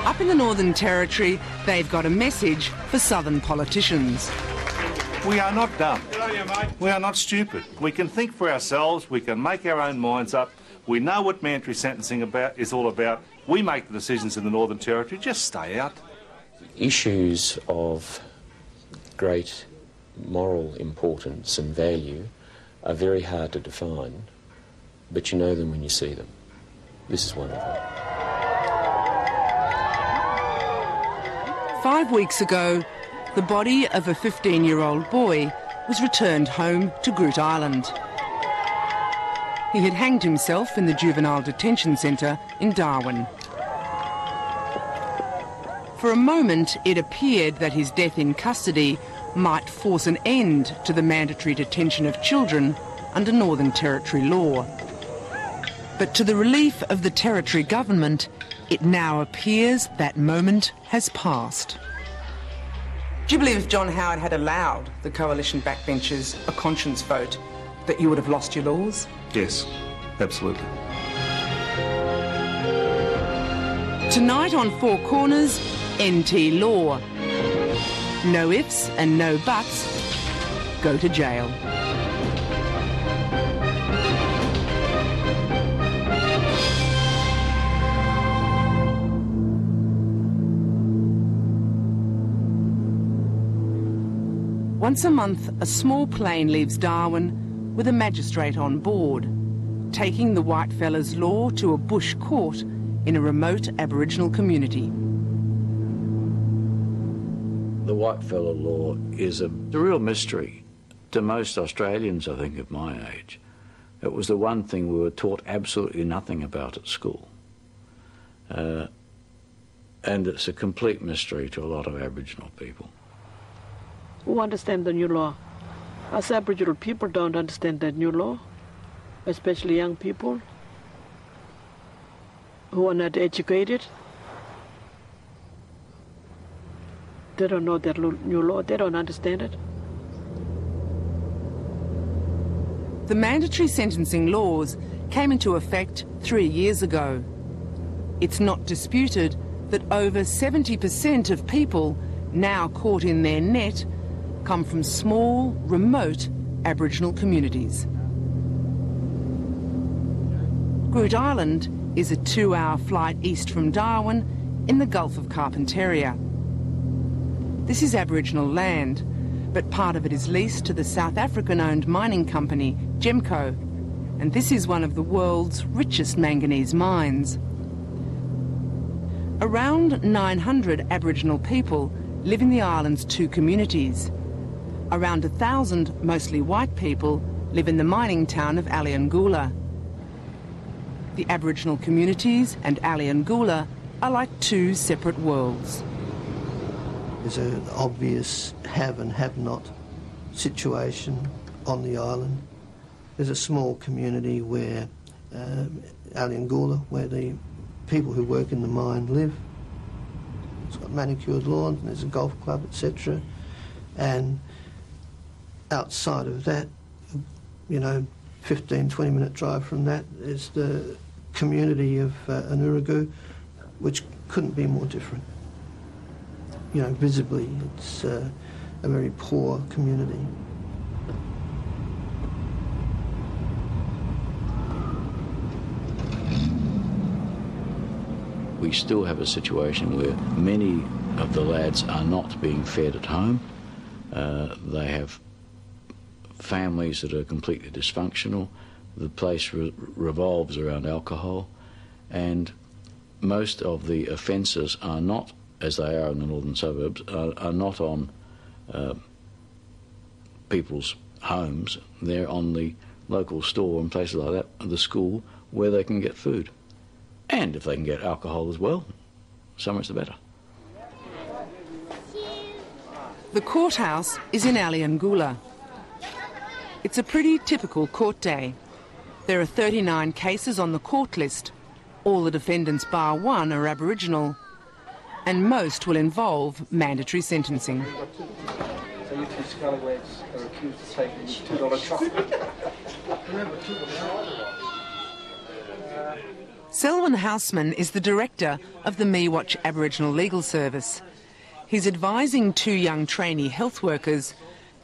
Up in the Northern Territory, they've got a message for southern politicians. We are not dumb. We are not stupid. We can think for ourselves, we can make our own minds up. We know what mandatory sentencing is all about. We make the decisions in the Northern Territory. Just stay out. Issues of great moral importance and value are very hard to define, but you know them when you see them. This is one of them. 5 weeks ago, the body of a 15-year-old boy was returned home to Groote Eylandt. He had hanged himself in the Juvenile Detention Centre in Darwin. For a moment, it appeared that his death in custody might force an end to the mandatory detention of children under Northern Territory law. But to the relief of the Territory government, it now appears that moment has passed. Do you believe if John Howard had allowed the coalition backbenchers a conscience vote, that you would have lost your laws? Yes, absolutely. Tonight on Four Corners, NT Law. No ifs and no buts. Go to jail. Once a month, a small plane leaves Darwin with a magistrate on board, taking the whitefellas' law to a bush court in a remote Aboriginal community. The whitefella law is a real mystery to most Australians, I think, of my age. It was the one thing we were taught absolutely nothing about at school. And it's a complete mystery to a lot of Aboriginal people. Who understand the new law? Us Aboriginal people don't understand that new law, especially young people who are not educated. They don't know that new law, they don't understand it. The mandatory sentencing laws came into effect 3 years ago. It's not disputed that over 70% of people now caught in their net come from small, remote Aboriginal communities. Groote Eylandt is a 2-hour flight east from Darwin in the Gulf of Carpentaria. This is Aboriginal land, but part of it is leased to the South African-owned mining company, Gemco, and this is one of the world's richest manganese mines. Around 900 Aboriginal people live in the island's 2 communities. Around 1,000, mostly white people, live in the mining town of Aliangoola. The Aboriginal communities and Aliangoola are like 2 separate worlds. There's an obvious have and have-not situation on the island. There's a small community where Aliangoola, where the people who work in the mine live. It's got manicured lawns, and there's a golf club, etc. And outside of that, 15, 20-minute drive from that is the community of Anuragu, which couldn't be more different. Visibly, it's a very poor community. We still have a situation where many of the lads are not being fed at home. They have families that are completely dysfunctional. The place revolves around alcohol, and most of the offences are not, as they are in the northern suburbs, are not on people's homes. They're on the local store and places like that, the school, where they can get food. And if they can get alcohol as well, so much the better. The courthouse is in Aliangoola. It's a pretty typical court day. There are 39 cases on the court list. All the defendants bar one are Aboriginal, and most will involve mandatory sentencing. So you 2 scallywags are accused of taking $2 chocolate. Selwyn Houseman is the director of the Me Watch Aboriginal Legal Service. He's advising 2 young trainee health workers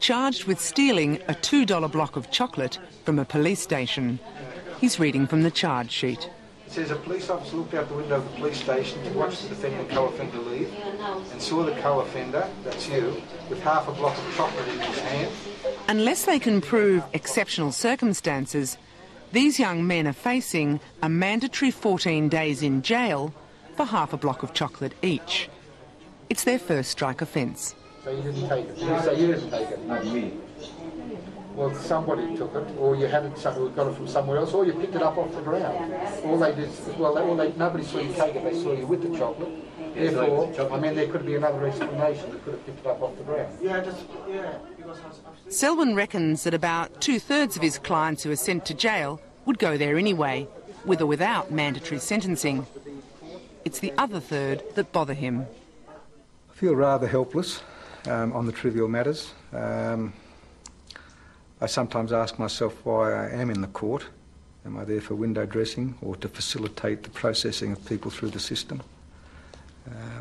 charged with stealing a $2 block of chocolate from a police station. He's reading from the charge sheet. It says a police officer looked out the window of the police station to watch the defendant co-offender leave and saw the co-offender, that's you, with half a block of chocolate in his hand. Unless they can prove exceptional circumstances, these young men are facing a mandatory 14 days in jail for half a block of chocolate each. It's their first strike offence. So you didn't take it? You say you didn't take it? Not me. Well, somebody took it, or you had it, got it from somewhere else, or you picked it up off the ground. All they did, nobody saw you take it, they saw you with the chocolate. Therefore, I mean, there could be another explanation that could have picked it up off the ground. Selwyn reckons that about 2/3 of his clients who are sent to jail would go there anyway, with or without mandatory sentencing. It's the other third that bother him. I feel rather helpless on the trivial matters. I sometimes ask myself why I am in the court. Am I there for window dressing or to facilitate the processing of people through the system?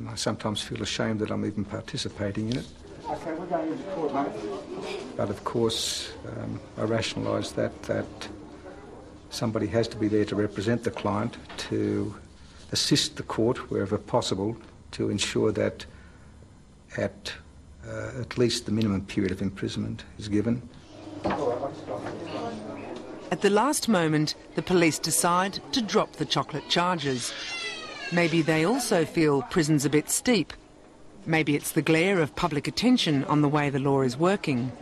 I sometimes feel ashamed that I'm even participating in it. Okay, we're going into court, mate. But of course, I rationalise that somebody has to be there to represent the client, to assist the court wherever possible, to ensure that at least the minimum period of imprisonment is given. At the last moment, the police decide to drop the chocolate charges. Maybe they also feel prison's a bit steep. Maybe it's the glare of public attention on the way the law is working.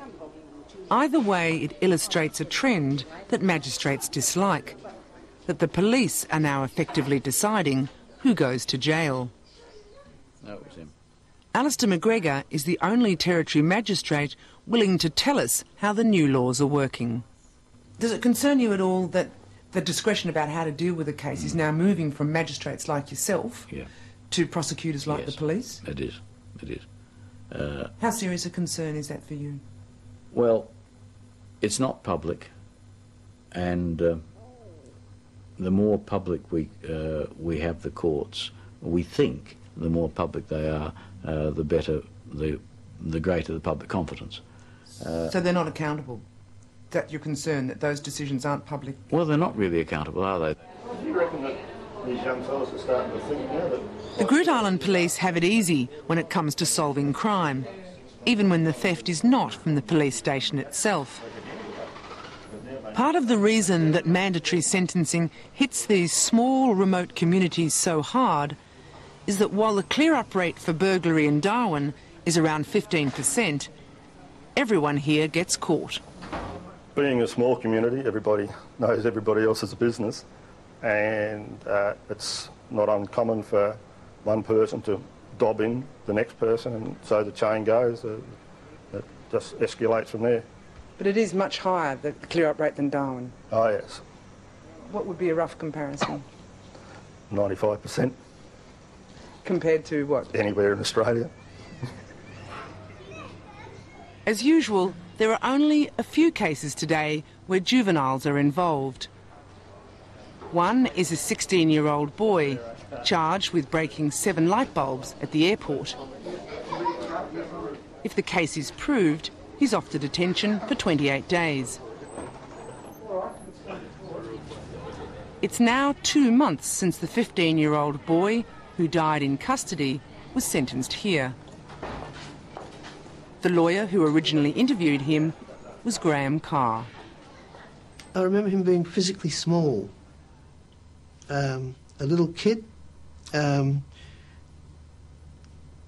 Either way, it illustrates a trend that magistrates dislike, that the police are now effectively deciding who goes to jail. That was him. Alistair McGregor is the only territory magistrate willing to tell us how the new laws are working. Does it concern you at all that the discretion about how to deal with a case is now moving from magistrates like yourself to prosecutors like the police? It is. It is. How serious a concern is that for you? Well, it's not public, and the more public we have the courts, we think the more public they are, the better, the greater the public confidence. So they're not accountable? That you're concerned that those decisions aren't public? Well, they're not really accountable, are they? Do you reckon that these young fellas are starting to think now that... The Groote Island police have it easy when it comes to solving crime, even when the theft is not from the police station itself. Part of the reason that mandatory sentencing hits these small, remote communities so hard is that while the clear-up rate for burglary in Darwin is around 15%, everyone here gets caught. Being a small community, everybody knows everybody else's business, and it's not uncommon for one person to dob in the next person, and so the chain goes. It just escalates from there. But it is much higher, the clear-up rate, than Darwin. Oh, yes. What would be a rough comparison? 95%. Compared to what? Anywhere in Australia. As usual, there are only a few cases today where juveniles are involved. One is a 16-year-old boy charged with breaking 7 light bulbs at the airport. If the case is proved, he's off to detention for 28 days. It's now 2 months since the 15-year-old boy who died in custody was sentenced here. The lawyer who originally interviewed him was Graham Carr. I remember him being physically small, a little kid,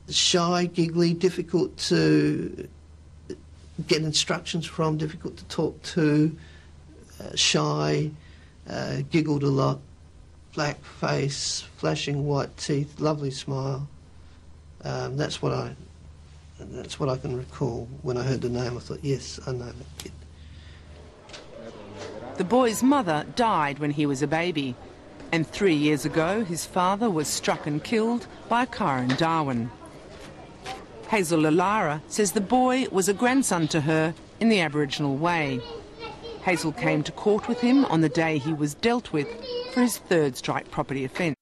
shy, giggly, difficult to get instructions from, difficult to talk to, shy, giggled a lot, black face, flashing white teeth, lovely smile. That's what I can recall. When I heard the name, I thought, yes, I know that kid. The boy's mother died when he was a baby, and 3 years ago his father was struck and killed by a car in Darwin. Hazel Lalara says the boy was a grandson to her in the Aboriginal way. Hazel came to court with him on the day he was dealt with for his third strike property offence.